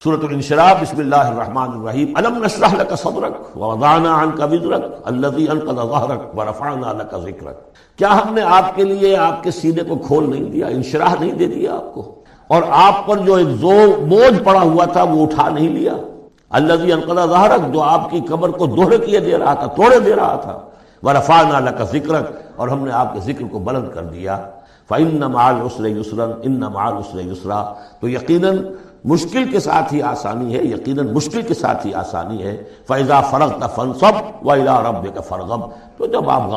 سورۃ الانشراح، بسم اللہ الرحمن الرحیم۔ الم نشرح لک صدرک ووضعنا عنک وزرک الذی انقض ظہرک ورفعنا لک ذکرک۔ کیا ہم نے آپ کے لیے آپ کے سینے کو کھول نہیں دیا، انشراح نہیں دے دیا آپ کو، اور آپ پر جو ایک بوجھ پڑا ہوا تھا وہ اٹھا نہیں لیا۔ الذی انقض ظہرک، جو آپ کی کمر کو دوہرے کیے دے رہا تھا، توڑے دے رہا تھا۔ ورفعنا لک ذکرک، اور ہم نے آپ کے ذکر کو بلند کر دیا۔ فإن مع العسر یسرا ان مع العسر یسرا، تو یقیناً مشکل کے ساتھ ہی آسانی ہے، یقیناً مشکل کے ساتھ ہی آسانی ہے۔ فإذا فرغت فانصب وإلى ربك فارغب، تو جب آپ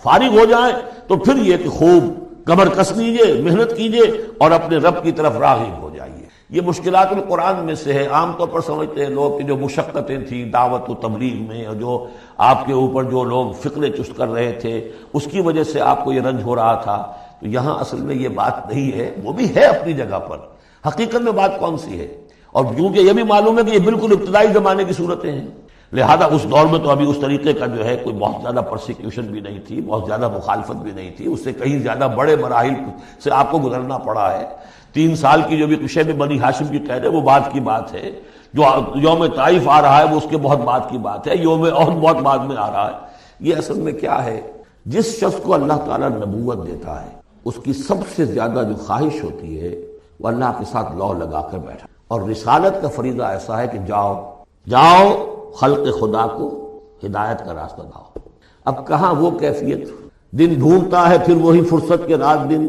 فارغ ہو جائیں تو پھر یہ کہ خوب کمر کس لیجیے، محنت کیجیے اور اپنے رب کی طرف راغب ہو جائیے۔ یہ مشکلات القرآن میں سے ہے۔ عام طور پر سمجھتے ہیں لوگ کہ جو مشقتیں تھیں دعوت و تبلیغ میں، اور جو آپ کے اوپر جو لوگ فکرے چست کر رہے تھے اس کی وجہ سے آپ کو یہ رنج ہو رہا تھا، تو یہاں اصل میں یہ بات نہیں ہے، وہ بھی ہے اپنی جگہ پر۔ حقیقت میں بات کون سی ہے؟ اور کیونکہ یہ بھی معلوم ہے کہ یہ بالکل ابتدائی زمانے کی صورتیں ہیں، لہذا اس دور میں تو ابھی اس طریقے کا جو ہے کوئی بہت زیادہ پرسیکیوشن بھی نہیں تھی، بہت زیادہ مخالفت بھی نہیں تھی، اس سے کہیں زیادہ بڑے مراحل سے آپ کو گزرنا پڑا ہے۔ 3 سال کی جو بھی قشیب بنی ہاشم کی قید ہے وہ بعد کی بات ہے، جو یوم طائف آ رہا ہے وہ اس کے بہت بعد کی بات ہے، یوم احد بہت بعد میں آ رہا ہے۔ یہ اصل میں کیا ہے، جس شخص کو اللہ تعالیٰ نبوت دیتا ہے اس کی سب سے زیادہ جو خواہش ہوتی ہے وہ اللہ کے ساتھ لو لگا کر بیٹھا، اور رسالت کا فریضہ ایسا ہے کہ جاؤ خلق خدا کو ہدایت کا راستہ دکھاؤ۔ اب کہاں وہ کیفیت، دن ڈھونڈتا ہے پھر وہی فرصت کے رات دن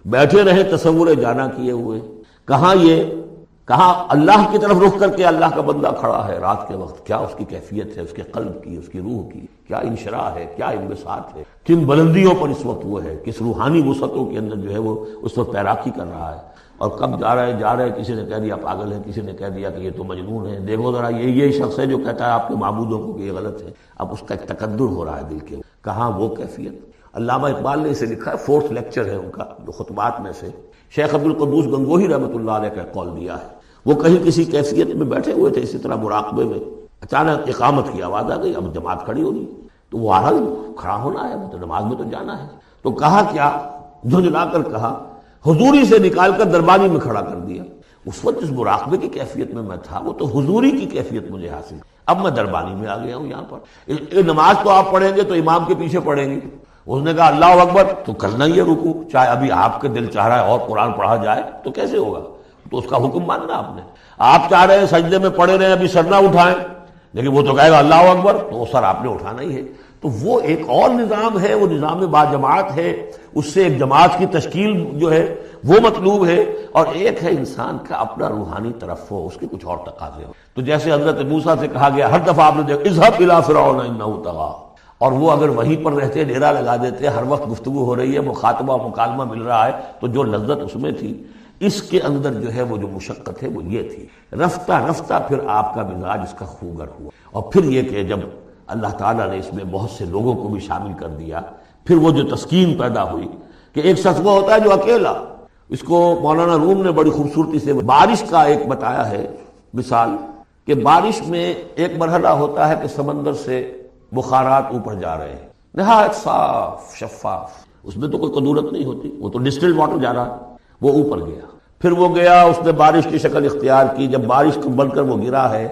بیٹھے رہے تصور جانا کیے ہوئے، کہاں اللہ کی طرف رخ کر کے اللہ کا بندہ کھڑا ہے رات کے وقت، کیا اس کی کیفیت ہے، اس کے قلب کی، اس کی روح کی کیا انشراح ہے، کیا انبساط ہے، کن بلندیوں پر اس وقت وہ ہے، کس روحانی وسعتوں کے اندر جو ہے وہ اس وقت تیراکی کر رہا ہے، اور کب جا رہا ہے، کسی نے کہہ دیا پاگل ہے، کسی نے کہہ دیا کہ یہ تو مجنون ہے۔ دیکھو ذرا یہ شخص ہے جو کہتا ہے آپ کے معبودوں کو کہ یہ غلط ہے، اب اس کا ایک تقدر ہو رہا ہے دل کے، کہاں وہ کیفیت۔ علامہ اقبال نے اسے لکھا ہے، 4th لیکچر ہے ان کا جو خطبات میں سے، شیخ عبدالقدوس گنگوہی رحمۃ اللہ علیہ کا قول دیا ہے۔ وہ کہیں کسی کیفیت میں بیٹھے ہوئے تھے اسی طرح مراقبے میں، اچانک اقامت کی آواز آ گئی، اب جماعت کھڑی ہوگی، تو وہ آرہا کھڑا ہونا ہے، تو نماز میں تو جانا ہے، تو کہا کیا، جھنجھلا کر کہا، حضوری سے نکال کر دربانی میں کھڑا کر دیا۔ اس وقت جس مراقبے کی کیفیت میں میں تھا وہ تو حضوری کی کیفیت مجھے حاصل، اب میں دربانی میں آ گیا ہوں یہاں پر۔ نماز تو آپ پڑھیں گے تو امام کے پیچھے پڑھیں گے، اس نے کہا اللہ اکبر تو کرنا ہی ہے رکوع، چاہے ابھی آپ کے دل چاہ رہا ہے اور قرآن پڑھا جائے تو کیسے ہوگا، تو اس کا حکم ماننا آپ نے۔ آپ چاہ رہے ہیں سجدے میں پڑے رہے ابھی سر نہ اٹھائیں، لیکن وہ تو کہے گا اللہ اکبر، تو وہ سر آپ نے اٹھانا ہی ہے۔ تو وہ ایک اور نظام ہے، وہ نظام باجماعت ہے، اس سے ایک جماعت کی تشکیل جو ہے وہ مطلوب ہے، اور ایک ہے انسان کا اپنا روحانی طرف ہو، اس کے کچھ اور تقاضے ہو۔ تو جیسے حضرت موسیٰ سے کہا گیا، ہر دفعہ آپ نے دیکھا اذهب الى فرعون انه طغى، اور وہ اگر وہیں پر رہتے ڈیرا لگا دیتے، ہر وقت گفتگو ہو رہی ہے، مخاطبہ مکالمہ مل رہا ہے، تو جو لذت اس میں تھی، اس کے اندر جو ہے وہ جو مشقت ہے وہ یہ تھی۔ رفتہ رفتہ پھر آپ کا مزاج اس کا خوگر ہوا، اور پھر یہ کہ جب اللہ تعالیٰ نے اس میں بہت سے لوگوں کو بھی شامل کر دیا، پھر وہ جو تسکین پیدا ہوئی کہ ایک شخص وہ ہوتا ہے جو اکیلا، اس کو مولانا روم نے بڑی خوبصورتی سے بارش کا ایک بتایا ہے مثال، کہ بارش میں ایک مرحلہ ہوتا ہے کہ سمندر سے بخارات اوپر جا رہے ہیں، نہایت صاف شفاف، اس میں تو کوئی قدورت نہیں ہوتی، وہ تو ڈسٹلڈ واٹر جا رہا ہے، وہ اوپر گیا، پھر وہ گیا، اس نے بارش کی شکل اختیار کی، جب بارش کو بن کر وہ گرا ہے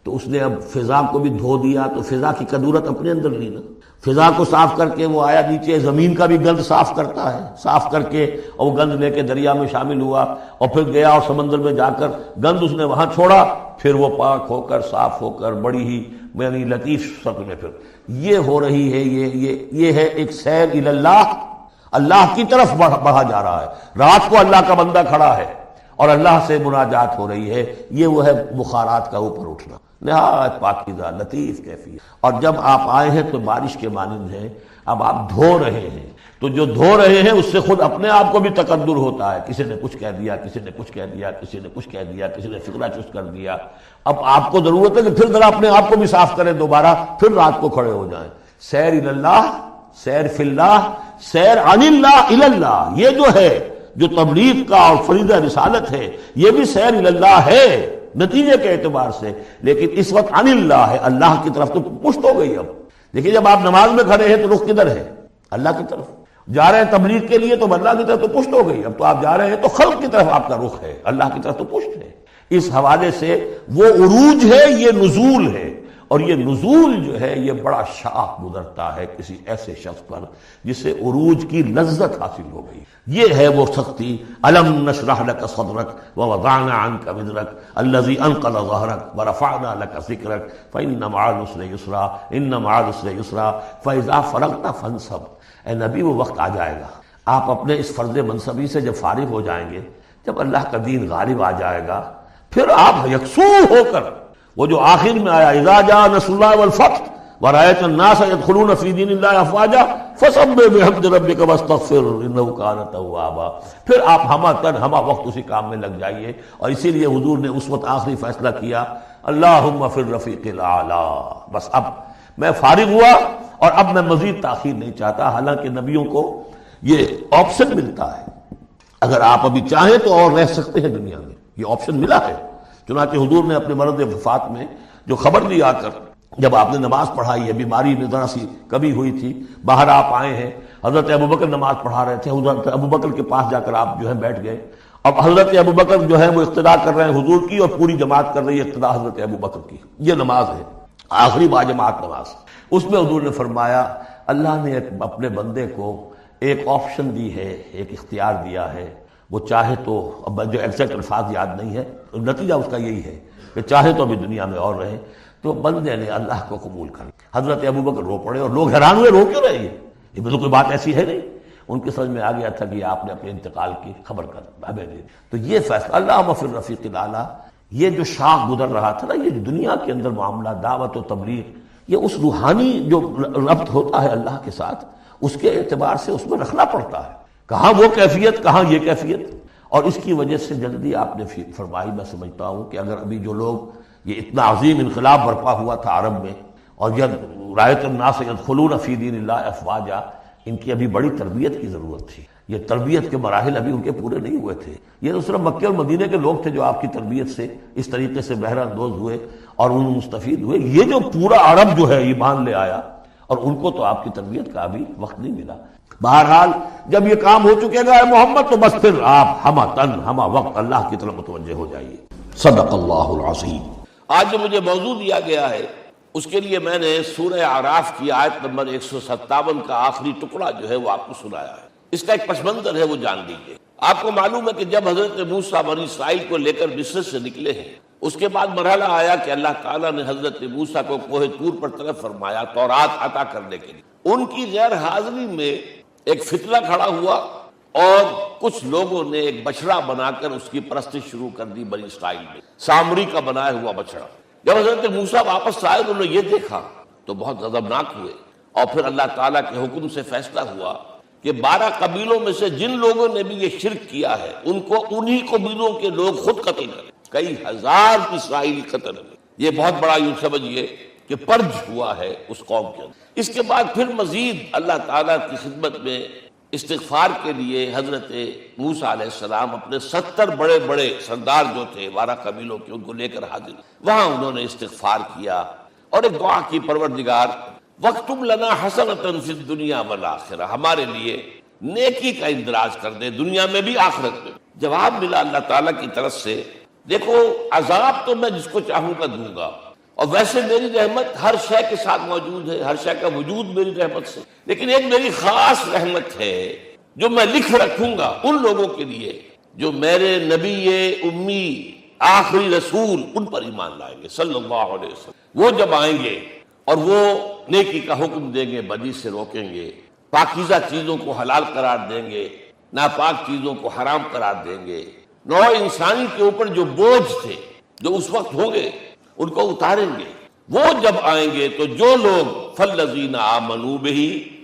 تو اس نے اب فضا کو بھی دھو دیا، تو فضا کی قدورت اپنے اندر لی نا، فضا کو صاف کر کے وہ آیا نیچے، زمین کا بھی گند صاف کرتا ہے، صاف کر کے اور وہ گند لے کے دریا میں شامل ہوا، اور پھر گیا اور سمندر میں جا کر گند اس نے وہاں چھوڑا، پھر وہ پاک ہو کر صاف ہو کر بڑی ہی یعنی لطیف شکل میں پھر یہ ہو رہی ہے، یہ ہے ایک سیر الی اللہ، اللہ کی طرف بڑھا جا رہا ہے۔ رات کو اللہ کا بندہ کھڑا ہے اور اللہ سے مناجات ہو رہی ہے، یہ وہ ہے بخارات کا اوپر اٹھنا، نہایت پاکیزہ لطیف کیفیت۔ اور جب آپ آئے ہیں تو بارش کے مانند ہیں، اب آپ دھو رہے ہیں، تو جو دھو رہے ہیں اس سے خود اپنے آپ کو بھی تقدر ہوتا ہے، کسی نے کچھ کہہ دیا، کسی نے کچھ کہہ دیا، کسی نے کچھ کہہ دیا، کسی نے فکرہ چست کر دیا، اب آپ کو ضرورت ہے کہ پھر ذرا اپنے آپ کو بھی صاف کریں دوبارہ، پھر رات کو کھڑے ہو جائیں۔ سیر الی اللہ، سیر فی اللہ، سیر عن اللہ الی اللہ، یہ جو ہے جو تبلیغ کا اور فریضہ رسالت ہے، یہ بھی سیر الی اللہ ہے نتیجے کے اعتبار سے، لیکن اس وقت عن اللہ ہے، اللہ کی طرف تو پشت ہو گئی۔ اب دیکھیے جب آپ نماز میں کھڑے ہیں تو رخ کدھر ہے؟ اللہ کی طرف۔ جا رہے ہیں تبلیغ کے لیے تو اللہ کی طرف تو پشت ہو گئی، اب تو آپ جا رہے ہیں تو خلق کی طرف آپ کا رخ ہے، اللہ کی طرف تو پشت ہے۔ اس حوالے سے وہ عروج ہے، یہ نزول ہے، اور یہ نزول جو ہے یہ بڑا شاق گزرتا ہے کسی ایسے شخص پر جسے عروج کی لذت حاصل ہو گئی. یہ ہے وہ سختی. الم نشرح لك صدرك ووضعنا عنك وزرك الذي انقض ظهرك ورفعنا لك ذكرك فان مع العسر يسرا ان مع العسر يسرا فاذا فرغت فانصب. اے نبی وہ وقت آ جائے گا، آپ اپنے اس فرض منصبی سے جب فارغ ہو جائیں گے، جب اللہ کا دین غالب آ جائے گا، پھر آپ یکسو ہو کر وہ جو آخر میں آیا اذا جاء نصر اللہ والفتح ورأيت الناس يدخلون في دين الله افواجا فسبح بحمد ربك واستغفر انه كان توابا، پھر آپ ہمہ وقت اسی کام میں لگ جائیے. اور اسی لیے حضور نے اس وقت آخری فیصلہ کیا اللہم فی الرفیق الاعلی. بس اب میں فارغ ہوا اور اب میں مزید تاخیر نہیں چاہتا. حالانکہ نبیوں کو یہ آپشن ملتا ہے، اگر آپ ابھی چاہیں تو اور رہ سکتے ہیں دنیا میں، یہ آپشن ملا ہے. چنانچہ حضور نے اپنے مرض وفات میں جو خبر دی آ کر، جب آپ نے نماز پڑھائی ہے، بیماری میں ذرا سی کمی ہوئی تھی، باہر آپ آئے ہیں، حضرت ابوبکر نماز پڑھا رہے تھے، حضرت ابوبکر کے پاس جا کر آپ جو ہے بیٹھ گئے. اب حضرت ابوبکر جو ہے وہ اقتدا کر رہے ہیں حضور کی، اور پوری جماعت کر رہی ہے اقتدا حضرت ابوبکر کی. یہ نماز ہے، آخری باجماعت نماز. اس میں حضور نے فرمایا اللہ نے اپنے بندے کو ایک آپشن دی ہے، ایک اختیار دیا ہے. وہ چاہے تو، اب جو ایگزیکٹ الفاظ یاد نہیں ہے، نتیجہ اس کا یہی ہے کہ چاہے تو ابھی دنیا میں اور رہے. تو بندے نے اللہ کو قبول کر لیا. حضرت ابوبکر رو پڑے اور لوگ حیران ہوئے، رو کیوں رہے یہ تو کوئی بات ایسی ہے نہیں. ان کی سمجھ میں آ گیا تھا کہ آپ نے اپنے انتقال کی خبر کر ہمیں دی. تو یہ فیصلہ اللہم فی الرفیق الاعلی، یہ جو شاخ گزر رہا تھا نا، یہ دنیا کے اندر معاملہ دعوت و تبلیغ، یہ اس روحانی جو ربط ہوتا ہے اللہ کے ساتھ، اس کے اعتبار سے اس میں رکھنا پڑتا ہے. کہاں وہ کیفیت، کہاں یہ کیفیت. اور اس کی وجہ سے جلدی آپ نے فرمائی، میں سمجھتا ہوں کہ اگر ابھی جو لوگ، یہ اتنا عظیم انقلاب برپا ہوا تھا عرب میں، اور جب رأیت الناس يدخلون فی دین اللہ افواجا، ان کی ابھی بڑی تربیت کی ضرورت تھی. یہ تربیت کے مراحل ابھی ان کے پورے نہیں ہوئے تھے. یہ تو صرف مکے اور مدینے کے لوگ تھے جو آپ کی تربیت سے اس طریقے سے بہرہ اندوز ہوئے اور ان مستفید ہوئے. یہ جو پورا عرب جو ہے ایمان لے آیا، اور ان کو تو آپ کی تربیت کا ابھی وقت نہیں ملا. بہرحال جب یہ کام ہو چکے گا محمد، تو بس پھر آپ ہمہ وقت اللہ کی طرف متوجہ ہو جائیے. صدق اللہ العظیم. آج جو مجھے موضوع دیا گیا ہے، اس کے لیے میں نے سورہ اعراف کی آیت نمبر 157 کا آخری ٹکڑا جو ہے وہ آپ کو سنایا ہے. اس کا ایک پس منظر ہے، وہ جان لیجیے. آپ کو معلوم ہے کہ جب حضرت موسیٰ بنی اسرائیل کو لے کر مصر سے نکلے ہیں، اس کے بعد مرحلہ آیا کہ اللہ تعالیٰ نے حضرت موسیٰ کو کوہ طور پر طرف فرمایا تورات عطا کرنے کے لیے. ان کی غیر حاضری میں ایک فتنہ کھڑا ہوا، اور کچھ لوگوں نے ایک بچڑا بنا کر اس کی پرستش شروع کر دی بنی اسرائیل میں، سامری کا بنایا ہوا بچڑا. جب حضرت موسیٰ واپس آئے، انہوں نے یہ دیکھا تو بہت غضبناک ہوئے. اور پھر اللہ تعالیٰ کے حکم سے فیصلہ ہوا کہ 12 قبیلوں میں سے جن لوگوں نے بھی یہ شرک کیا ہے، ان کو انہی قبیلوں کے لوگ خود قتل کریں. کئی ہزار اسرائیلی قتل ہوئے. یہ بہت بڑا یوں سمجھیے کہ پرج ہوا ہے اس قوم کے اندر. اس کے بعد پھر مزید اللہ تعالیٰ کی خدمت میں استغفار کے لیے حضرت موسیٰ علیہ السلام اپنے 70 بڑے بڑے سردار جو تھے 12 قبیلوں کے، ان کو لے کر حاضر. وہاں انہوں نے استغفار کیا اور ایک دعا کی، پروردگار وَاكْتُبْ لَنَا حَسَنَةً فِي الدُّنْيَا وَالْآخِرَةِ، ہمارے لیے نیکی کا اندراج کر دے دنیا میں بھی آخرت میں. جواب ملا اللہ تعالیٰ کی طرف سے، دیکھو عذاب تو میں جس کو چاہوں گا دوں گا، اور ویسے میری رحمت ہر شے کے ساتھ موجود ہے، ہر شے کا وجود میری رحمت سے، لیکن ایک میری خاص رحمت ہے جو میں لکھ رکھوں گا ان لوگوں کے لیے جو میرے نبی امی آخری رسول ان پر ایمان لائیں گے صلی اللہ علیہ وسلم. وہ جب آئیں گے اور وہ نیکی کا حکم دیں گے، بدی سے روکیں گے، پاکیزہ چیزوں کو حلال قرار دیں گے، ناپاک چیزوں کو حرام قرار دیں گے، نوع انسانی کے اوپر جو بوجھ تھے جو اس وقت ہوں گے ان کو اتاریں گے. وہ جب آئیں گے تو جو لوگ فالذین آمنوا بہ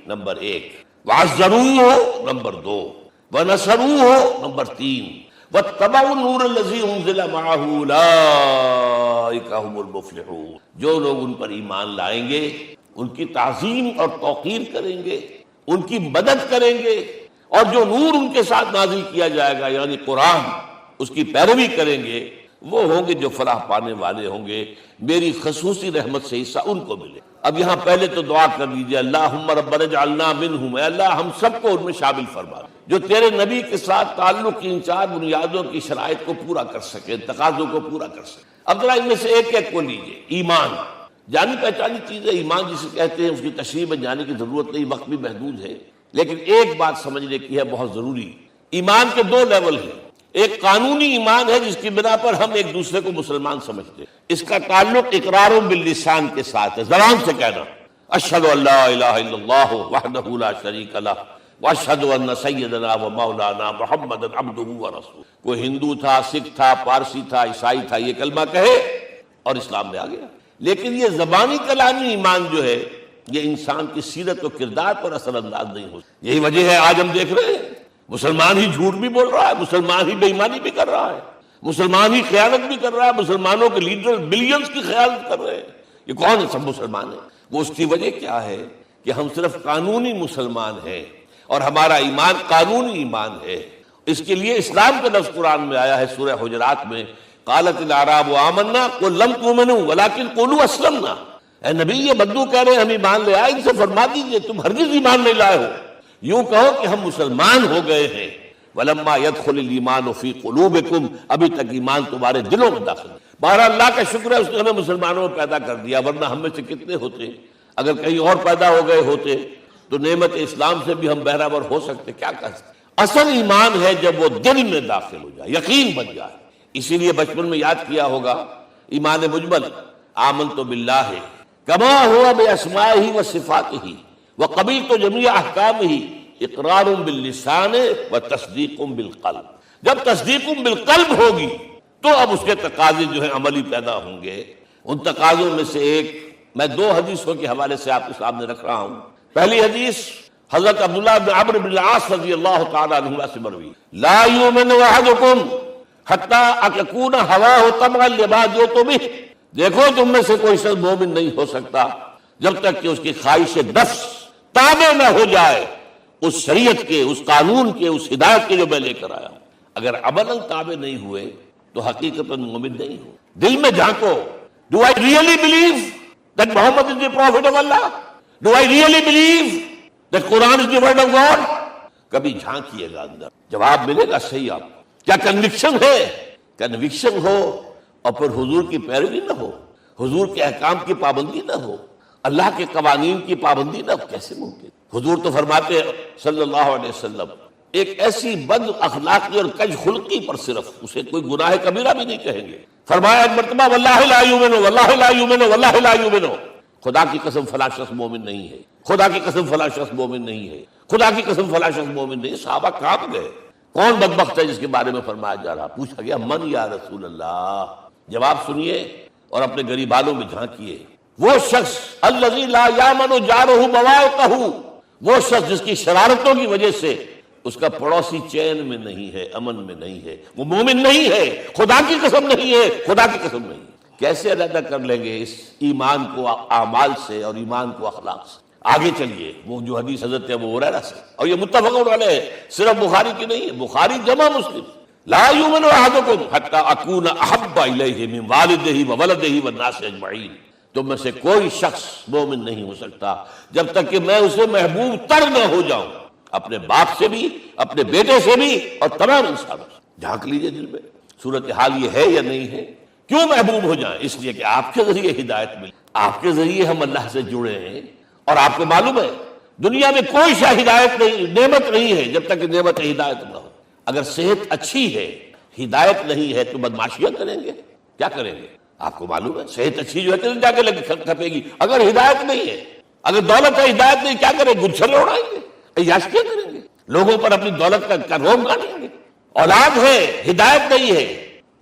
نمبر 1، وعزروہ نمبر 2، ونصروہ نمبر 3، واتبعوا النور الذی انزل معہ اولئک هم المفلحون، جو لوگ ان پر ایمان لائیں گے، ان کی تعظیم اور توقیر کریں گے، ان کی مدد کریں گے، اور جو نور ان کے ساتھ نازل کیا جائے گا یعنی قرآن، اس کی پیروی کریں گے، وہ ہوں گے جو فلاح پانے والے ہوں گے. میری خصوصی رحمت سے حصہ ان کو ملے. اب یہاں پہلے تو دعا کر لیجیے اللہم ربنا اجعلنا منہم، اے اللہ ہم سب کو ان میں شامل فرما جو تیرے نبی کے ساتھ تعلق کی ان 4 بنیادوں کی شرائط کو پورا کر سکے، تقاضوں کو پورا کر سکے۔ اب ذرا ان میں سے ایک ایک کو لیجیے۔ ایمان جانی پہچانی چیز ہے، ایمان جسے کہتے ہیں، اس کی تشریح میں جانے کی ضرورت نہیں، وقت بھی محدود ہے، لیکن ایک بات سمجھنے کی ہے بہت ضروری۔ ایمان کے 2 لیول ہیں، ایک قانونی ایمان ہے جس کی بنا پر ہم ایک دوسرے کو مسلمان سمجھتے ہیں، اس کا تعلق اقرار باللسان کے ساتھ ہے، زبان سے کہنا اشہد ان لا الہ الا اللہ وحدہ لا شریک لہ واشہد ان سیدنا و مولانا محمد عبدہ ورسولہ۔ کوئی ہندو تھا، سکھ تھا، پارسی تھا، عیسائی تھا، یہ کلمہ کہے اور اسلام میں آ گیا۔ لیکن یہ زبانی کلامی ایمان جو ہے یہ انسان کی سیرت و کردار پر اثر انداز نہیں ہو سکتا۔ یہی وجہ ہے آج ہم دیکھ رہے ہیں مسلمان ہی جھوٹ بھی بول رہا ہے، مسلمان ہی بے ایمانی بھی کر رہا ہے، مسلمان ہی خیانت بھی کر رہا ہے، مسلمانوں کے لیڈر بلینز کی خیانت کر رہے ہیں۔ یہ کون ہے؟ سب مسلمان ہیں۔ وہ اس کی وجہ کیا ہے کہ ہم صرف قانونی مسلمان ہیں اور ہمارا ایمان قانونی ایمان ہے۔ اس کے لیے اسلام کا لفظ قرآن میں آیا ہے سورہ حجرات میں، قالت الاعراب آمنا قل لم تؤمنوا ولکن قولوا اسلمنا۔ اے نبی یہ بدو کہہ رہے ہیں ہم ایمان لے آئے، ان سے فرما دیجئے تم ہرگز ایمان نہیں لائے ہو، یوں کہو کہ ہم مسلمان ہو گئے ہیں۔ ولما يدخل الايمان في قلوبكم، ابھی تک ایمان تمہارے دلوں میں داخل ہے۔ بہرحال اللہ کا شکر ہے اس نے ہمیں مسلمانوں میں پیدا کر دیا، ورنہ ہم میں سے کتنے ہوتے اگر کہیں اور پیدا ہو گئے ہوتے تو نعمت اسلام سے بھی ہم بہرہور ہو سکتے، کیا کر سکتے۔ اصل ایمان ہے جب وہ دل میں داخل ہو جائے، یقین بن جائے۔ اسی لیے بچپن میں یاد کیا ہوگا ایمان مجمل، آمنت باللہ کما ہوا باسمائہ وصفاتہ وقبلت جمیع احکامہ اقرار باللسان وتصدیق بالقلب۔ جب تصدیق بالقلب ہوگی تو اب اس کے تقاضے جو ہیں عملی پیدا ہوں گے۔ ان تقاضوں میں سے ایک میں 2 حدیثوں کے حوالے سے آپ کے سامنے رکھ رہا ہوں۔ پہلی حدیث حضرت عبداللہ بن عمرو بن العاص رضی اللہ تعالی عنہما سے مروی، لا یؤمن احدکم حتی اکون ہواہ طبعا لما جئت بہ۔ دیکھو تم میں سے کوئی شخص مومن نہیں ہو سکتا جب تک کہ اس کی خواہش نفس تابع نہ ہو جائے اس شریعت کے، اس قانون کے، اس ہدایت کے جو میں لے کر آیا ہوں۔ اگر عملاً تابع نہیں ہوئے تو حقیقتاً مومن نہیں ہو۔ دل میں جھانکو، do I really believe that Muhammad is the prophet of Allah? Do I really believe that Quran is the word of God? کبھی جھانکیے گا اندر، جواب ملے گا صحیح آپ کو۔ کیا کنوکشن ہے؟ کنوکشن ہو اور پھر حضور کی پیروی نہ ہو، حضور کے احکام کی پابندی نہ ہو، اللہ کے قوانین کی پابندی نہ ہو، کیسے ممکن؟ حضور تو فرماتے ہیں صلی اللہ علیہ وسلم ایک ایسی بد اخلاقی اور کج خلقی پر صرف اسے کوئی گناہ کبیرہ بھی نہیں کہیں گے۔ فرمایا ایک مرتبہ واللہ لا یؤمن، واللہ لا یؤمن، واللہ لا یؤمن، خدا کی قسم فلاں شخص مومن نہیں ہے، خدا کی قسم فلاں شخص مومن نہیں ہے، خدا کی قسم فلاں شخص مومن نہیں۔ صحابہ کانپ گئے، کون بدبخت ہے جس کے بارے میں فرمایا جا رہا؟ پوچھا گیا من یا رسول اللہ؟ جواب سنیے اور اپنے گریبانوں میں جھانکیے، وہ شخص الذی لا یامن جارہ بوائقہ، وہ شخص جس کی شرارتوں کی وجہ سے اس کا پڑوسی چین میں نہیں ہے، امن میں نہیں ہے، وہ مومن نہیں ہے، خدا کی قسم نہیں ہے، خدا کی قسم نہیں ہے۔ کیسے علیحدہ کر لیں گے اس ایمان کو اعمال سے اور ایمان کو اخلاق سے؟ آگے چلیے، وہ جو حدیث حضرت ابو ہریرہ سے، اور یہ متفق علیہ ہے، صرف بخاری کی نہیں ہے، بخاری جمع مسلم، لا یؤمن احدکم حتی اکون احب الیہ من والدہ وولدہ والناس اجمعین۔ تم میں سے کوئی شخص مومن نہیں ہو سکتا جب تک کہ میں اسے محبوب تر نہ ہو جاؤں، اپنے باپ سے بھی، اپنے بیٹے سے بھی، اور تمام انسانوں سے۔ جھانک لیجئے دل میں صورتحال یہ ہے یا نہیں ہے۔ کیوں محبوب ہو جائیں؟ اس لیے کہ آپ کے ذریعے ہدایت ملی، آپ کے ذریعے ہم اللہ سے جڑے ہیں، اور آپ کو معلوم ہے دنیا میں کوئی شاہ ہدایت نہیں، نعمت نہیں ہے جب تک کہ نعمت ہدایت نہ ہو۔ اگر صحت اچھی ہے، ہدایت نہیں ہے تو بدماشیاں کریں گے، کیا کریں گے؟ آپ کو معلوم ہے صحت اچھی جو ہے تو جا کے کھپے گی، اگر ہدایت نہیں ہے، اگر دولت ہے ہدایت نہیں، کیا کریں؟ گچھر اڑائیں گے، عیاشیاں کریں گے، لوگوں پر اپنی دولت کا روب گاڑیں گے۔ اولاد ہے، ہدایت نہیں ہے،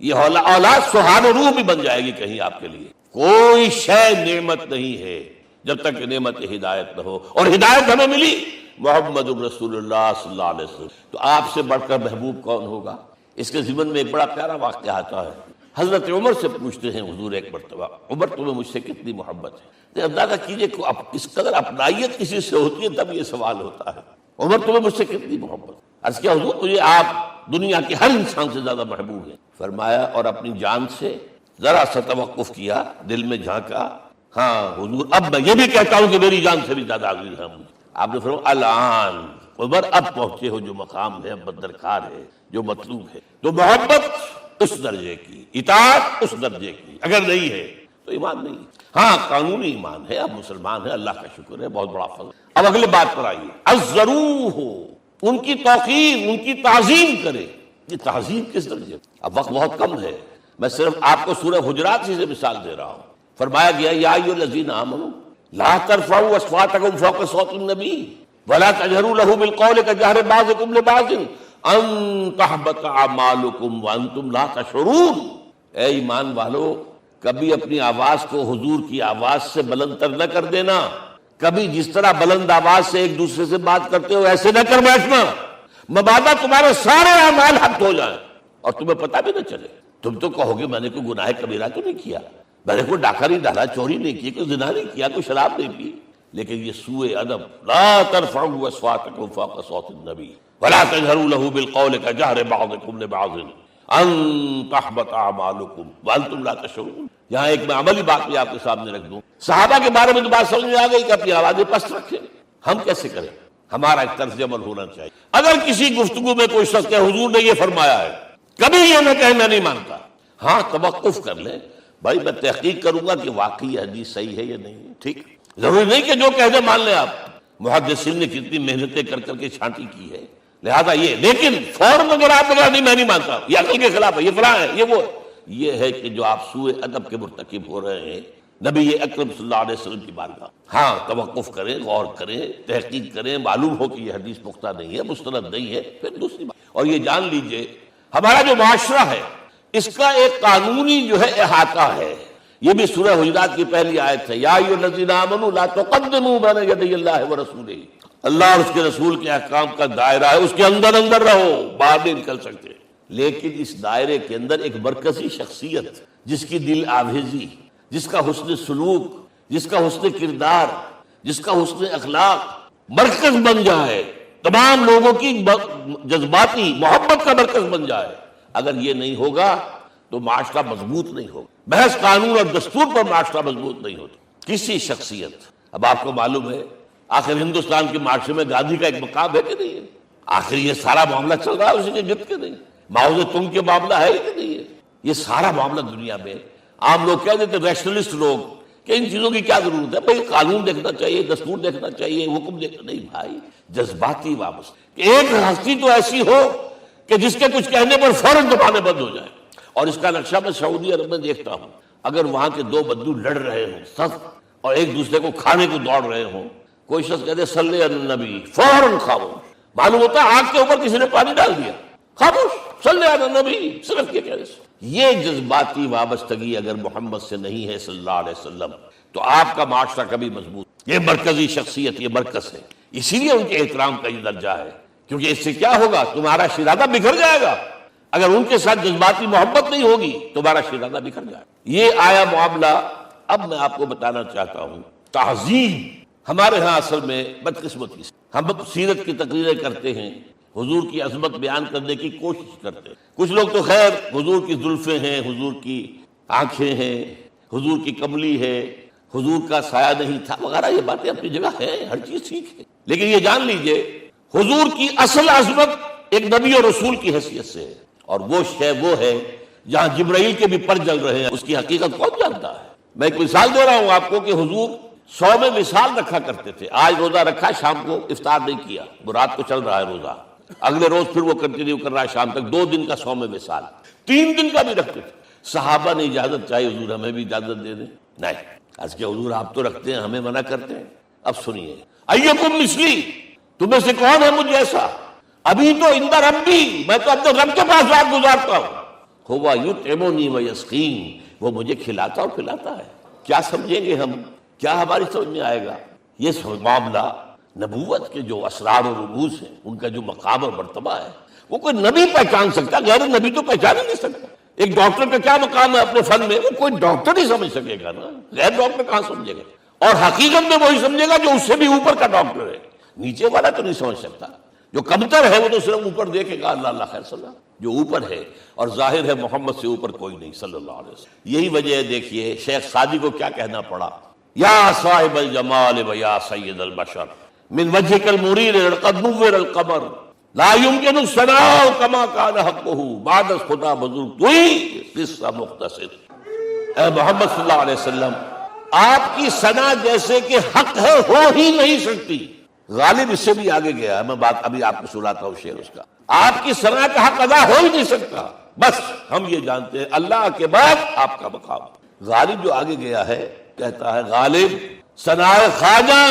یہ اولاد سہان و روح بھی بن جائے گی کہیں آپ کے لیے۔ کوئی شے نعمت نہیں ہے جب تک کہ نعمت ہدایت نہ ہو، اور ہدایت ہمیں ملی محمد رسول اللہ صلی اللہ علیہ وسلم۔ تو آپ سے بڑھ کر محبوب کون ہوگا؟ اس کے ضمن میں ایک بڑا پیارا واقعہ آتا ہے۔ حضرت عمر سے پوچھتے ہیں حضور ایک مرتبہ، عمر تمہیں مجھ سے کتنی محبت ہے؟ اندازہ کیجئے کس قدر اپنائیت کسی سے ہوتی ہے تب یہ سوال ہوتا ہے، عمر تمہیں مجھ سے کتنی محبت؟ عرض کیا حضور مجھے آپ دنیا کے ہر انسان سے زیادہ محبوب ہیں۔ فرمایا اور اپنی جان سے؟ ذرا سا توقف کیا، دل میں جھانکا، ہاں حضور اب میں یہ بھی کہتا ہوں کہ میری جان سے بھی زیادہ عزیز ہے مجھے. آپ نے فرمایا الان عمر اب پہنچے ہو جو مقام ہے، اب درکار ہے، جو مطلوب ہے. تو محبت اس درجے کی، اطاعت اس درجے کی اگر نہیں ہے تو ایمان نہیں. ہاں قانونی ایمان ہے، اب مسلمان ہے، اللہ کا شکر ہے، بہت بڑا فضل. اب اگلے بات پر آئیے. الضروح، ان کی توقیر، ان کی تعظیم کرے. یہ تعظیم کس درجے؟ اب وقت بہت کم ہے، میں صرف آپ کو سورہ حجرات سے مثال دے رہا ہوں. فرمایا گیا یا ایھا الذین آمنوا لا ترفعوا اصواتکم فوق صوت النبی ولا تجہروا لہ بالقول کجہر بعضکم لبعض ان تحبط اعمالکم وانتم لا تشعرون. اے ایمان والو، کبھی اپنی آواز کو حضور کی آواز سے بلند تر نہ کر دینا. کبھی جس طرح بلند آواز سے ایک دوسرے سے بات کرتے ہو ایسے نہ کر بیٹھنا، مبادا تمہارے سارے اعمال حق ہو جائیں اور تمہیں پتہ بھی نہ چلے. تم تو کہو گے میں نے کوئی گناہ کبیرہ تو نہیں کیا، میں نے کوئی ڈاکہ نہیں ڈالا، چوری نہیں کی، کوئی زنا نہیں کیا، کوئی شراب نہیں پی. لیکن یہ سوء ادب، لا ترفعوا اصواتکم فوق صوت النبی ولا تجہروا لہ بالقول کجہر بعضکم لبعض ان تحبط اعمالکم وانتم لا تشعرون. یہاں ایک میں عملی بات بھی آپ کے سامنے رکھ دوں. صحابہ کے بارے میں تو بات سمجھ میں آ گئی کہ اپنی آوازیں پست رکھیں. ہم کیسے کریں؟ ہمارا ایک طرز عمل ہونا چاہیے. اگر کسی گفتگو میں کوئی شخص کہ حضور نے یہ فرمایا ہے، کبھی یہ نہ کہے میں نہیں مانتا. ہاں توقف کر لیں، بھائی میں تحقیق کروں گا کہ واقعی حدیث صحیح ہے یا نہیں ہے. ٹھیک، ضروری نہیں کہ جو کہہ دے مان لیں آپ. محدثین نے کتنی محنتیں کر کر کے چھانٹی کی ہے، لہذا یہ. لیکن فوراً اگر آپ بتا نہیں میں نہیں مانتا، یہ عقل کے خلاف ہے، یہ فلاں ہے، یہ وہ، یہ ہے کہ جو آپ سوء ادب کے مرتکب ہو رہے ہیں نبی اکرم صلی اللہ علیہ وسلم کی بارگاہ. ہاں توقف کریں، غور کریں، تحقیق کریں، معلوم ہو کہ یہ حدیث پختہ نہیں ہے، مستند نہیں ہے، پھر دوسری بات. اور یہ جان لیجئے ہمارا جو معاشرہ ہے اس کا ایک قانونی جو ہے احاطہ ہے. یہ بھی سورہ حجرات کی پہلی آیت ہے. یا ایھا الذین آمنوا لا تقدموا بین یدی اللہ ورسولہ. اللہ اور اس کے رسول کے احکام کا دائرہ ہے، اس کے اندر اندر رہو، باہر نہیں نکل سکتے. لیکن اس دائرے کے اندر ایک مرکزی شخصیت جس کی دل آویزی، جس کا حسن سلوک، جس کا حسن کردار، جس کا حسن اخلاق مرکز بن جائے، تمام لوگوں کی جذباتی محبت کا مرکز بن جائے. اگر یہ نہیں ہوگا تو معاشرہ مضبوط نہیں ہوگا. محض قانون اور دستور پر معاشرہ مضبوط نہیں ہوتا. کسی شخصیت، اب آپ کو معلوم ہے آخر ہندوستان کے معاشرے میں گاندھی کا ایک مقام ہے کہ نہیں ہے؟ آخر یہ سارا معاملہ چل رہا ہے اسی کے گرد کے نہیں؟ ماؤ زے تنگ کے معاملہ ہے کہ نہیں ہے؟ یہ سارا معاملہ دنیا میں عام لوگ کہہ دیتے، ریشنلسٹ لوگ، کہ ان چیزوں کی کیا ضرورت ہے؟ بھائی قانون دیکھنا چاہیے، دستور دیکھنا چاہیے، حکم دیکھنا نہیں. بھائی جذباتی وابستہ کہ ایک ہستی تو ایسی ہو کہ جس کے کچھ کہنے پر فوراً دبانے بند ہو جائے. اور اس کا نقشہ میں سعودی عرب میں دیکھتا ہوں. اگر وہاں کے دو بدو لڑ رہے ہوں سخت اور ایک دوسرے کو کھانے کو دوڑ رہے ہوں، کوئی شخص کہتے صلی علی النبی، فوراً خاموش. معلوم ہوتا ہے آگ کے اوپر کسی نے پانی ڈال دیا، خاموش، صلی علی النبی، صرف یہ کہنے سے. یہ جذباتی وابستگی اگر محمد سے نہیں ہے صلی اللہ علیہ وسلم تو آپ کا معاشرہ کبھی مضبوط. یہ مرکزی شخصیت، یہ مرکز ہے. اسی لیے ان کے احترام کا یہ درجہ ہے، کیونکہ اس سے کیا ہوگا؟ تمہارا شیرازہ بکھر جائے گا. اگر ان کے ساتھ جذباتی محبت نہیں ہوگی تمہارا شیرازہ بکھر جائے گا. یہ آیا معاملہ. اب میں آپ کو بتانا چاہتا ہوں تعظیم ہمارے ہاں اصل میں بدقسمتی سے ہم سیرت کی تقریریں کرتے ہیں، حضور کی عظمت بیان کرنے کی کوشش کرتے ہیں. کچھ لوگ تو خیر حضور کی زلفیں ہیں، حضور کی آنکھیں ہیں، حضور کی کملی ہے، حضور کا سایہ نہیں تھا وغیرہ، یہ باتیں اپنی جگہ ہیں، ہر چیز ٹھیک ہے. لیکن یہ جان لیجئے حضور کی اصل عظمت ایک نبی اور رسول کی حیثیت سے ہے، اور وہ شے وہ ہے جہاں جبرائیل کے بھی پر جل رہے ہیں. اس کی حقیقت کون جانتا ہے؟ میں ایک مثال دے رہا ہوں آپ کو کہ حضور 100 میں مثال رکھا کرتے تھے. آج روزہ رکھا، شام کو افطار نہیں کیا، وہ رات کو چل رہا ہے روزہ، اگلے روز پھر وہ کنٹینیو کر رہا ہے شام تک. 2 دن کا 100 میں مثال، 3 دن کا بھی رکھتے تھے. صحابہ نے اجازت چاہیے، حضور ہمیں بھی اجازت دے دیں. نہیں، آج کے حضور آپ تو رکھتے ہیں، ہمیں منع کرتے ہیں. اب سنیے، ایکم مثلی، تمہیں سے کون ہے مجھ جیسا؟ ابھی تو عند ربی، میں تو اپنے رب کے پاس رات گزارتا ہوں. ہوا یطعمنی ویسقین، وہ مجھے کھلاتا اور پلاتا ہے. کیا سمجھیں گے ہم؟ کیا ہماری سمجھ میں آئے گا؟ یہ معاملہ نبوت کے جو اسرار و رموز ہیں، ان کا جو مقام اور مرتبہ ہے، وہ کوئی نبی پہچان سکتا، غیر نبی تو پہچان ہی نہیں سکتا. ایک ڈاکٹر کا کیا مقام ہے اپنے فن میں، وہ کوئی ڈاکٹر ہی سمجھ سکے گا نا، غیر ڈاکٹر کہاں سمجھے گا؟ اور حقیقت میں وہی سمجھے گا جو اس سے بھی اوپر کا ڈاکٹر ہے. نیچے والا تو نہیں سمجھ سکتا. جو کمتر ہے وہ تو صرف اوپر دیکھے گا، اللہ اللہ خیر صلی اللہ. جو اوپر ہے اور ظاہر ہے محمد سے اوپر کوئی نہیں صلی اللہ علیہ وسلم. یہی وجہ ہے، دیکھیے شیخ سعدی کو کیا کہنا پڑا یا صاحب الجمال و یا سید البشر من وجهك المریر قد نور القمر لا يمكن الثناء كما كان حقه بعد از خدا بزرگ توئی قصہ مختصر۔ اے محمد صلی اللہ علیہ وسلم، آپ کی ثنا جیسے کہ حق ہے ہو ہی نہیں سکتی۔ غالب اس سے بھی آگے گیا ہے، میں بات ابھی آپ کو سناتا ہوں شعر اس کا۔ آپ کی ثنا کا حق ادا ہو ہی نہیں سکتا، بس ہم یہ جانتے ہیں اللہ کے بعد آپ کا مقام۔ غالب جو آگے گیا ہے کہتا ہے غالب ثنائے خواجہ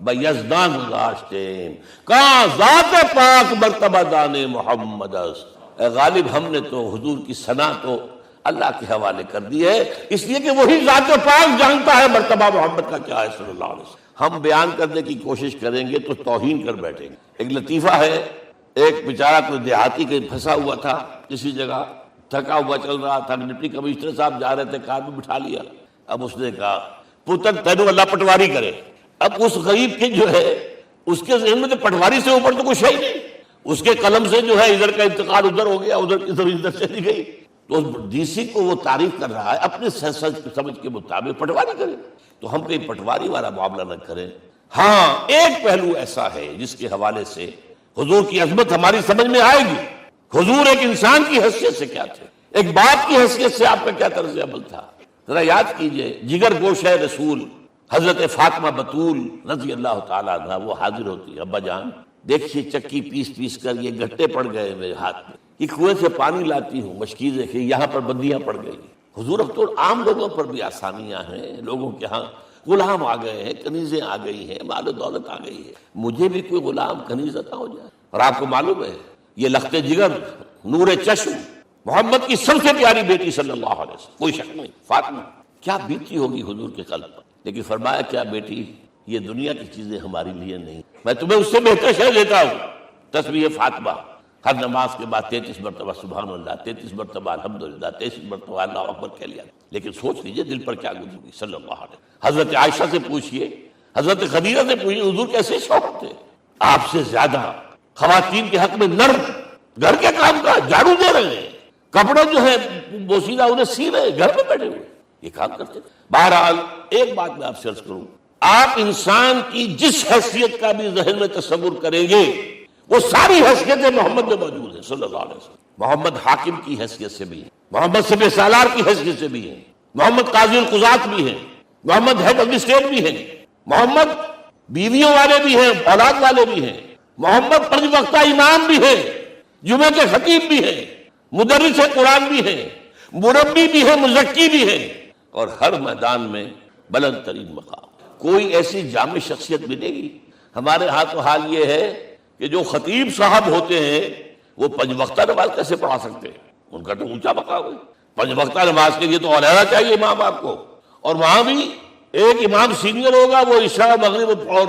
بیزدان گذاشتیں کہاں ذات پاک مرتبہ دان محمد است۔ اے غالب ہم نے تو حضور کی ثنا تو اللہ کے حوالے کر دی ہے، اس لیے کہ وہی ذات پاک جانتا ہے مرتبہ محمد کا کیا ہے صلی اللہ علیہ وسلم۔ ہم بیان کرنے کی کوشش کریں گے تو توہین کر بیٹھیں گے۔ ایک لطیفہ ہے، ایک بیچارہ کوئی دیہاتی کہیں پھنسا ہوا تھا کسی جگہ، تھکا ہوا چل رہا تھا، ڈپٹی کمشنر صاحب جا رہے تھے، کار میں بٹھا لیا۔ اب اس نے کہا پتر تینوں اللہ پٹواری کرے۔ اب اس غریب کے جو ہے اس کے ذہن میں تو پٹواری سے اوپر تو کچھ ہے ہی نہیں، اس کے قلم سے جو ہے ادھر کا انتقال ادھر ہو گیا، ادھر کی ادھر چلی گئی۔ تو ڈی سی کو وہ تعریف کر رہا ہے اپنے سمجھ کے مطابق پٹواری کرے، تو ہم کہیں پٹواری والا معاملہ نہ کریں۔ ہاں ایک پہلو ایسا ہے جس کے حوالے سے حضور کی عظمت ہماری سمجھ میں آئے گی۔ حضور ایک انسان کی حیثیت سے کیا تھے، ایک باپ کی حیثیت سے آپ کا کیا طرز عمل تھا، ذرا یاد کیجئے۔ جگر گوشہ رسول حضرت فاطمہ بطول رضی اللہ تعالیٰ عنہ وہ حاضر ہوتی ہے، ابا جان دیکھیے چکی پیس پیس کر یہ گھٹے پڑ گئے میرے ہاتھ میں، یہ کنویں سے پانی لاتی ہوں، مشکل دیکھیے یہاں پر بندیاں پڑ گئی۔ حضور اب تو عام لوگوں پر بھی آسانیاں ہیں، لوگوں کے ہاں غلام آ گئے ہیں، کنیزیں آ گئی ہیں، مال و دولت آ گئی ہے، مجھے بھی کوئی غلام کنیز عطا ہو جائے۔ اور آپ کو معلوم ہے یہ لخت جگر نور چشم محمد کی سب سے پیاری بیٹی صلی اللہ علیہ وسلم، کوئی شک نہیں، فاطمہ کیا بیتی ہوگی حضور کے قلب پر۔ لیکن فرمایا کیا بیٹی یہ دنیا کی چیزیں ہمارے لیے نہیں، میں تمہیں اس سے بہتر شے دیتا ہوں۔ تسبیح فاطمہ ہر نماز کے بعد 33 مرتبہ سبحان اللہ، 33 مرتبہ الحمدللہ، 33 مرتبہ اللہ اکبر کہہ لیا۔ لیکن سوچ لیجئے دل پر کیا گزری صلی اللہ علیہ وسلم۔ حضرت عائشہ سے پوچھئے، حضرت خدیجہ سے پوچھئے حضور کیسے شوق تھے، آپ سے زیادہ خواتین کے حق میں نرم، گھر کے کام کا جھاڑو دے رہے ہیں، کپڑے جو ہے بوسیدہ انہیں سی رہے ہیں، گھر میں بیٹھے ہوئے یہ کام کرتے تھے۔ بہرحال ایک بات میں آپ سے عرض کروں، آپ انسان کی جس حیثیت کا بھی ذہن میں تصور کریں گے وہ ساری حیثیتیں محمد میں موجود ہیں صلی اللہ علیہ وسلم۔ محمد حاکم کی حیثیت سے بھی ہیں، محمد سپہ سالار کی حیثیت سے بھی ہیں، محمد قاضی القضات بھی ہیں، محمد ہیڈ آف دی اسٹیٹ بھی ہیں، محمد بیویوں والے بھی ہیں، اولاد والے بھی ہیں، محمد 5 وقتہ امام بھی ہیں، جمعہ کے خطیب بھی ہیں، مدرس قرآن بھی ہیں، مربی بھی ہیں، مزکی بھی ہیں، اور ہر میدان میں بلند ترین مقام۔ کوئی ایسی جامع شخصیت ملے گی؟ ہمارے ہاں تو حال یہ ہے کہ جو خطیب صاحب ہوتے ہیں وہ 5 وقتہ نماز کیسے پڑھا سکتے ہیں، ان کا تو اونچا مقام ہے۔ 5 وقتہ نماز کے لیے تو علیحدہ چاہیے امام آپ کو، اور وہاں بھی ایک امام سینئر ہوگا وہ عشاء مغرب اور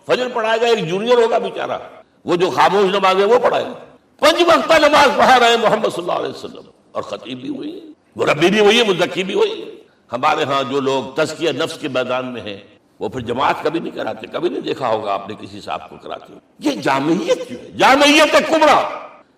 فجر پڑھائے گا، ایک جونیئر ہوگا بیچارہ وہ جو خاموش نماز ہے وہ پڑھائے گا۔ 5 وقتہ نماز پڑھا رہے ہیں محمد صلی اللہ علیہ وسلم، اور خطیب بھی وہی ہے، مربی بھی وہی ہے، مزکی بھی وہی ہے۔ ہمارے ہاں جو لوگ تزکیہ نفس کے میدان میں ہیں وہ پھر جماعت کبھی نہیں کراتے، کبھی نہیں دیکھا ہوگا آپ نے کسی صاحب کو کراتے۔ یہ جامعیت کیوں ہے؟ جامعیت کبریٰ۔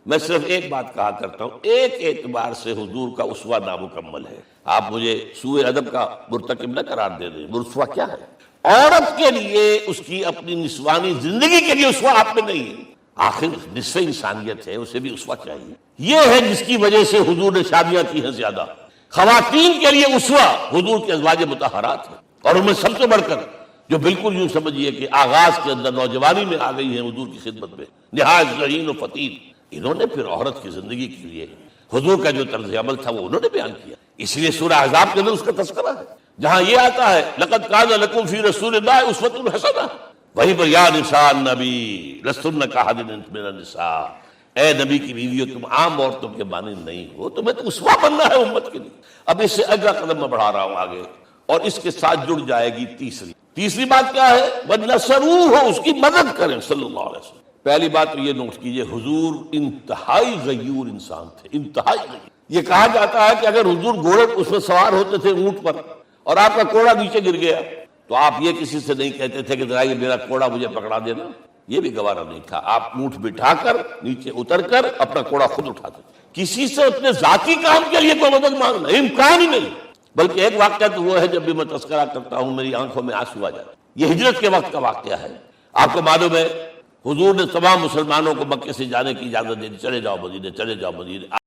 میں صرف ایک بات کہا کرتا ہوں، ایک اعتبار سے حضور کا اسوہ نامکمل ہے۔ آپ مجھے سوء ادب کا مرتکب نہ قرار دے دیں، اسوہ کیا ہے؟ عورت کے لیے اس کی اپنی نسوانی زندگی کے لیے اسوہ آپ میں نہیں ہے، آخر نصف انسانیت ہے، اسے بھی اسوہ چاہیے۔ یہ ہے جس کی وجہ سے حضور نے شادیاں کی ہیں زیادہ۔ خواتین کے لیے اسوہ حضور کے ازواج مطہرات ہیں، اور ان میں سب سے بڑھ کر جو بالکل یوں سمجھیے کہ آغاز کے اندر نوجوانی میں آ گئی ہیں حضور کی خدمت میں، نہایت ذہین و فطین، انہوں نے پھر عورت کی زندگی کے لیے حضور کا جو طرز عمل تھا وہ انہوں نے بیان کیا۔ اس لیے سورہ احزاب کے اندر اس کا تذکرہ ہے، جہاں یہ آتا ہے لقد کان لکم فی رسول اللہ اسوۃ حسنہ، وہیں پر یا نساء النبی لستن کاحد من النساء، اے نبی کی بیویوں تم عام عورتوں کے مانند نہیں ہو، تمہیں تو اسوہ بننا ہے امت کے لیے۔ اب اس سے اگلا قدم میں بڑھا رہا ہوں آگے، اور اس کے ساتھ جڑ جائے گی تیسری بات کیا ہے؟ وَنَصَرُوهُ، اس کی مدد کریں صلی اللہ علیہ وسلم۔ پہلی بات تو یہ نوٹ کیجئے، حضور انتہائی غیور انسان تھے، انتہائی غیور۔ یہ کہا جاتا ہے کہ اگر حضور گھوڑے اس میں سوار ہوتے تھے اونٹ پر اور آپ کا کوڑا نیچے گر گیا تو آپ یہ کسی سے نہیں کہتے تھے کہ ذرا یہ میرا کوڑا مجھے پکڑا دینا، یہ بھی گوارا نہیں تھا۔ آپ اونٹ بٹھا کر نیچے اتر کر اپنا کوڑا خود اٹھاتے، کسی سے اپنے ذاتی کام کے لیے کوئی مدد مانگنا امکان ہی نہیں۔ بلکہ ایک واقعہ تو وہ ہے جب بھی میں تذکرہ کرتا ہوں میری آنکھوں میں آنسو آ جاتے ہیں۔ یہ ہجرت کے وقت کا واقعہ ہے۔ آپ کو معلوم ہے حضور نے تمام مسلمانوں کو مکے سے جانے کی اجازت دے دی، چلے جاؤ مدینے، چلے جاؤ مدینے۔